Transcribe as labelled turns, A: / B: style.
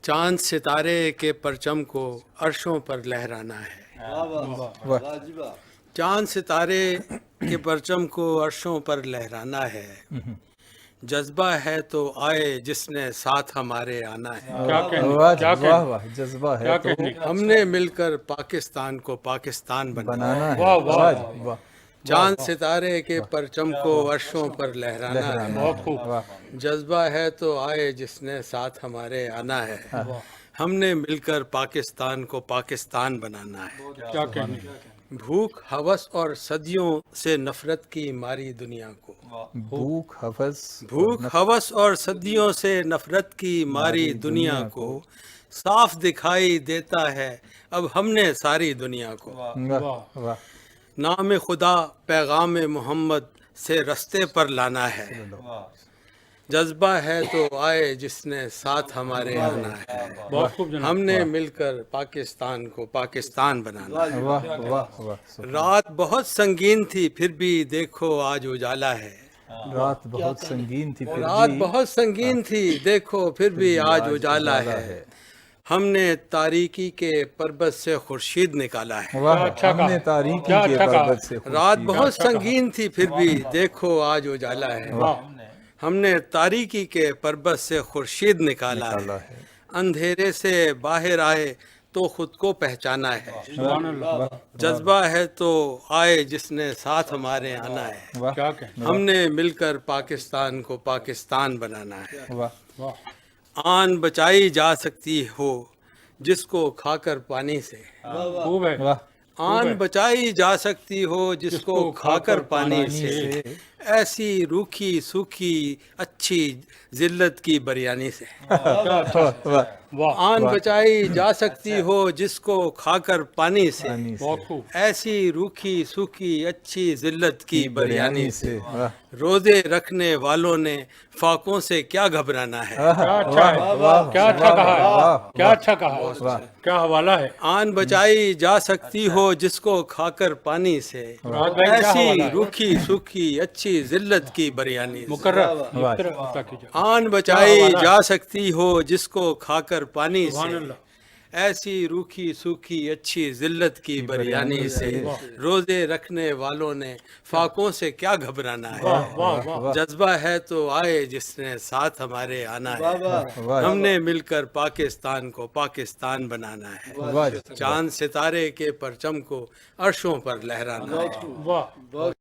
A: چاند ستارے کے پرچم کو عرشوں پر لہرانا ہے. چاند ستارے کے پرچم کو عرشوں پر لہرانا ہے. جذبہ ہے تو آئے جس نے ساتھ ہمارے آنا ہے.
B: واہ جذبہ ہے تو
A: ہم نے مل کر پاکستان کو پاکستان بنانا ہے.
B: واہ
A: چاند ستارے کے پرچم کو عرشوں پر لہرانا ہے. جذبہ ہے تو آئے جس نے ساتھ ہمارے آنا ہے. ہم نے مل کر پاکستان کو پاکستان بنانا ہے. بھوک ہوس اور صدیوں سے نفرت کی ماری دنیا کو.
B: بھوک
A: ہوس اور صدیوں سے نفرت کی ماری دنیا کو صاف دکھائی دیتا ہے اب ہم نے ساری دنیا کو.
B: واہ
A: نام خدا پیغام محمد سے رستے پر لانا ہے. جذبہ ہے تو آئے جس نے ساتھ ہمارے آنا ہے. ہم نے مل کر پاکستان کو پاکستان بنانا ہے.
B: واہ
A: رات بہت سنگین تھی پھر بھی دیکھو آج اجالا ہے.
B: رات بہت سنگین تھی
A: رات بہت سنگین تھی دیکھو پھر بھی آج اجالا ہے. ہم نے تاریکی کے پربت سے خورشید نکالا ہے.
B: ہم نے تاریکی کے پربت سے
A: رات بہت سنگین تھی پھر بھی دیکھو آج اجالا ہے. ہم نے تاریکی کے پربت سے خورشید نکالا ہے. اندھیرے سے باہر آئے تو خود کو پہچانا ہے. جذبہ ہے تو آئے جس نے ساتھ ہمارے آنا ہے. ہم نے مل کر پاکستان کو پاکستان بنانا ہے. آن بچائی جا سکتی ہو جس کو کھا کر پانی سے. آن بچائی جا سکتی ہو جس کو کھا کر پانی سے. ایسی روکھی سوکھی اچھی ذلت کی بریانی سے. آن بچائی جا سکتی ہو جس کو کھا کر پانی سے. ایسی روکھی سوکھی اچھی ذلت کی بریانی سے. روزے رکھنے والوں نے فاقوں سے کیا گھبرانا ہے.
C: کیا اچھا کہا کیا حوالہ ہے.
A: آن بچائی جا سکتی ہو جس کو کھا کر پانی سے. ایسی روکھی سوکھی اچھی ذلت کی بریانی سے. آن بچائی جا سکتی ہو جس کو کھا کر پانی سے. ایسی روکھی سوکھی اچھی ذلت کی بریانی سے. روزے رکھنے والوں نے فاقوں سے کیا گھبرانا ہے. جذبہ ہے تو آئے جس نے ساتھ ہمارے آنا ہے. ہم نے مل کر پاکستان کو پاکستان بنانا ہے. چاند ستارے کے پرچم کو عرشوں پر لہرانا ہے.